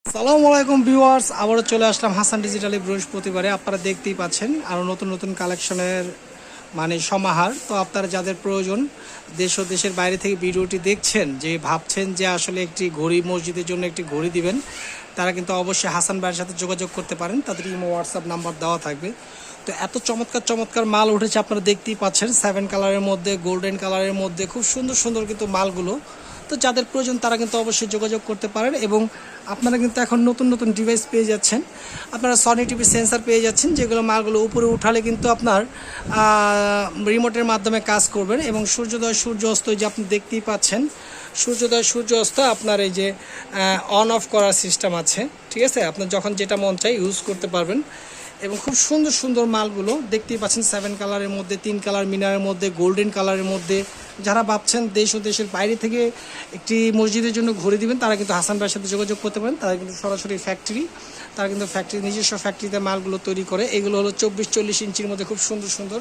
আসসালামু আলাইকুম ভিউয়ার্স, আবারও চলে আসলাম হাসান ডিজিটালে বৃহস্পতিবারে। আপনারা দেখতেই পাচ্ছেন আরও নতুন নতুন কালেকশনের সমাহার। তো আপনারা যাদের প্রয়োজন দেশ ও দেশের বাইরে থেকে ভিডিওটি দেখছেন, যে ভাবছেন যে আসলে একটি ঘড়ি মসজিদের জন্য একটি ঘড়ি দিবেন, তারা কিন্তু অবশ্যই হাসান ভাইয়ের সাথে যোগাযোগ করতে পারেন। তাদের ইমো হোয়াটসঅ্যাপ নাম্বার দেওয়া থাকবে। তো এত চমৎকার চমৎকার মাল উঠেছে, আপনারা দেখতেই পাচ্ছেন 7 কালারের মধ্যে, গোল্ডেন কালারের মধ্যে খুব সুন্দর সুন্দর কিন্তু মালগুলো। তো যাদের প্রয়োজন তারা কিন্তু অবশ্যই যোগাযোগ করতে পারেন। এবং আপনারা কিন্তু এখন নতুন নতুন ডিভাইস পেয়ে যাচ্ছেন। আপনারা সনি টিভি সেন্সার পেয়ে যাচ্ছেন, যেগুলো মালগুলো উপরে উঠালে কিন্তু আপনার রিমোটের মাধ্যমে কাজ করবেন। এবং সূর্যোদয় সূর্য অস্ত, যে আপনি দেখতেই পাচ্ছেন সূর্যোদয় সূর্য অস্ত আপনার এই যে অন অফ করার সিস্টেম আছে, ঠিক আছে? আপনার যখন যেটা মন চাই ইউজ করতে পারবেন। এবং খুব সুন্দর সুন্দর মালগুলো দেখতেই পাচ্ছেন 7 কালারের মধ্যে, 3 কালার মিনারের মধ্যে, গোল্ডেন কালারের মধ্যে। যারা ভাবছেন দেশ ও দেশের বাইরে থেকে একটি মসজিদের জন্য ঘুরে দিবেন, তারা কিন্তু হাসান ভাইয়ের সাথে যোগাযোগ করতে পারেন। তারা কিন্তু সরাসরি ফ্যাক্টরি, তারা কিন্তু নিজস্ব ফ্যাক্টরিতে মালগুলো তৈরি করে। এগুলো হলো 24-40 ইঞ্চির মধ্যে খুব সুন্দর সুন্দর।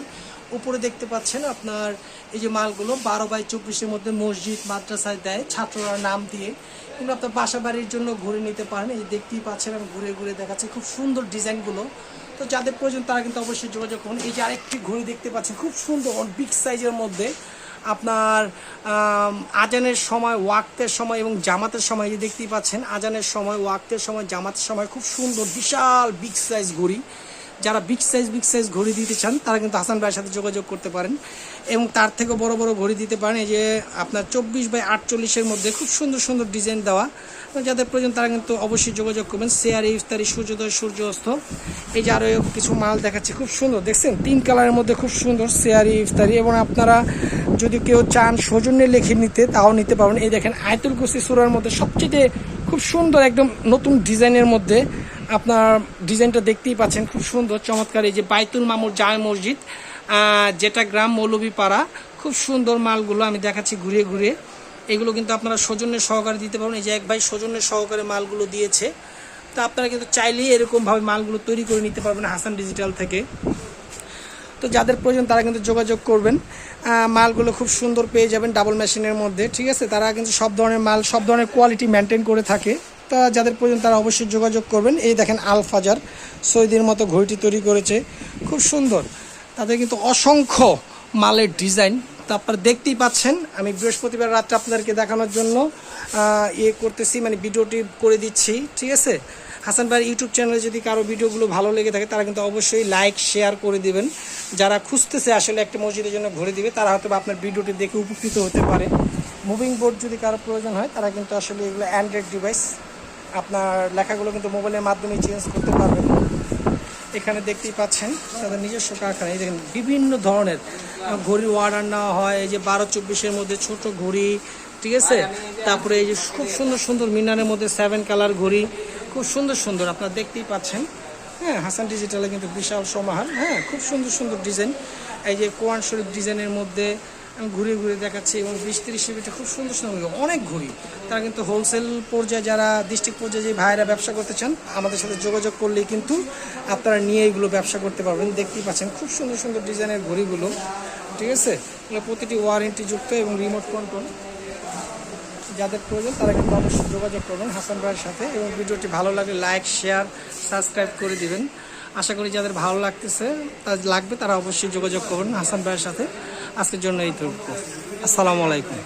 উপরে দেখতে পাচ্ছেন আপনার এই যে মালগুলো 12x24-এর মধ্যে মসজিদ মাদ্রাসায় দেয় ছাত্ররা নাম দিয়ে, কিন্তু আপনার বাসা বাড়ির জন্য ঘুরে নিতে পারেন। এই দেখতেই পাচ্ছেন আমি ঘুরে ঘুরে দেখাচ্ছি খুব সুন্দর ডিজাইনগুলো। তো যাদের প্রয়োজন তারা কিন্তু অবশ্যই যোগাযোগ করুন। এই যে আরেকটি ঘড়ি দেখতে পাচ্ছেন খুব সুন্দর বিগ সাইজের মধ্যে, আপনার আজানের সময়, ওয়াক্তের সময় এবং জামাতের সময়, যে দেখতেই পাচ্ছেন আজানের সময়, ওয়াক্তের সময়, জামাতের সময় খুব সুন্দর বিশাল বিগ সাইজ ঘড়ি। যারা বিগ সাইজ ঘড়ি দিতে চান তারা কিন্তু হাসান ভাইয়ের সাথে যোগাযোগ করতে পারেন। এবং তার থেকেও বড় বড় ঘড়ি দিতে পারেন। এই যে আপনার 24x48-এর মধ্যে খুব সুন্দর সুন্দর ডিজাইন দেওয়া। যাদের প্রয়োজন তারা কিন্তু অবশ্যই যোগাযোগ করবেন। শেয়ারি ইফতারি, সূর্যোদয় সূর্য অস্ত। এই যে আরও কিছু মাল দেখাচ্ছি খুব সুন্দর, দেখছেন 3 কালারের মধ্যে খুব সুন্দর শেয়ারি ইফতারি। এবং আপনারা যদি কেউ চান সৌজন্যে লেখে নিতে, তাও নিতে পারবেন। এই দেখেন আয়াতুল কুরসি সূরার মধ্যে সবচেয়ে খুব সুন্দর একদম নতুন ডিজাইনের মধ্যে আপনার ডিজাইনটা দেখতেই পাচ্ছেন খুব সুন্দর চমৎকার। এই যে বাইতুল মামুর জামে মসজিদ, যেটা গ্রাম মৌলভীপাড়া, খুব সুন্দর মালগুলো আমি দেখাচ্ছি ঘুরিয়ে ঘুরিয়ে। এগুলো কিন্তু আপনারা সৌজন্যের সহকারে দিতে পারবেন। এই যে এক ভাই সৌজন্যের সহকারে মালগুলো দিয়েছে। তো আপনারা কিন্তু চাইলেই এরকমভাবে মালগুলো তৈরি করে নিতে পারবেন হাসান ডিজিটাল থেকে। তো যাদের প্রয়োজন তারা কিন্তু যোগাযোগ করবেন। মালগুলো খুব সুন্দর পেয়ে যাবেন ডাবল মেশিনের মধ্যে, ঠিক আছে? তারা কিন্তু সব ধরনের মাল, সব ধরনের কোয়ালিটি মেনটেন করে থাকে। তা যাদের প্রয়োজন তারা অবশ্যই যোগাযোগ করবেন। এই দেখেন আল ফাজার সৈদির মতো ঘড়িটি তৈরি করেছে, খুব সুন্দর। তাদের কিন্তু অসংখ্য মালের ডিজাইন। তো আপনারা দেখতেই পাচ্ছেন আমি বৃহস্পতিবার রাত্রে আপনাদেরকে দেখানোর জন্য করতেছি, ভিডিওটি করে দিচ্ছি, ঠিক আছে? হাসান ভাইয়ের ইউটিউব চ্যানেলে যদি কারো ভিডিওগুলো ভালো লেগে থাকে তারা কিন্তু অবশ্যই লাইক শেয়ার করে দিবেন। যারা খুঁজতেছে আসলে একটা মসজিদের জন্য ঘুরে দিবে, তারা হয়তো আপনার ভিডিওটি দেখে উপকৃত হতে পারে। মুভিং বোর্ড যদি কারো প্রয়োজন হয় তারা কিন্তু আসলে এগুলো অ্যান্ড্রয়েড ডিভাইস, আপনার লেখাগুলো কিন্তু মোবাইলের মাধ্যমে চেঞ্জ করতে পারবেন। এখানে দেখতেই পাচ্ছেন তাদের নিজস্ব কারখানা। এই দেখেন বিভিন্ন ধরনের ঘড়ির অর্ডার নেওয়া হয়। এই যে 12-24-এর মধ্যে ছোট ঘড়ি, ঠিক আছে? তারপরে এই যে খুব সুন্দর সুন্দর মিনারের মধ্যে 7 কালার ঘড়ি, খুব সুন্দর সুন্দর আপনারা দেখতেই পাচ্ছেন। হ্যাঁ, হাসান ডিজিটালে কিন্তু বিশাল সমাহার। হ্যাঁ, খুব সুন্দর সুন্দর ডিজাইন। এই যে কোরআন শরীফ ডিজাইনের মধ্যে আমি ঘুরে ঘুরে দেখাচ্ছি। এবং 20-30 ফিটে খুব সুন্দর সুন্দর অনেক ঘড়ি। তারা কিন্তু হোলসেল পর্যায়ে, যারা ডিস্ট্রিক্ট পর্যায়ে যে ভাইয়েরা ব্যবসা করতে চান আমাদের সাথে যোগাযোগ করলেই কিন্তু আপনারা নিয়ে এগুলো ব্যবসা করতে পারবেন। দেখতেই পাচ্ছেন খুব সুন্দর সুন্দর ডিজাইনের ঘড়িগুলো, ঠিক আছে? এগুলো প্রতিটি ওয়ারেন্টিযুক্ত এবং রিমোট কন্ট্রোল। যাদের প্রয়োজন তারা কিন্তু অবশ্যই যোগাযোগ করবেন হাসান ভাইয়ের সাথে। এবং ভিডিওটি ভালো লাগলে লাইক শেয়ার সাবস্ক্রাইব করে দিবেন। আশা করি যাদের ভালো লাগবে তারা অবশ্যই যোগাযোগ করবেন হাসান ভাইয়ের সাথে। আজকের জন্য এইটুকু। আসসালামু আলাইকুম।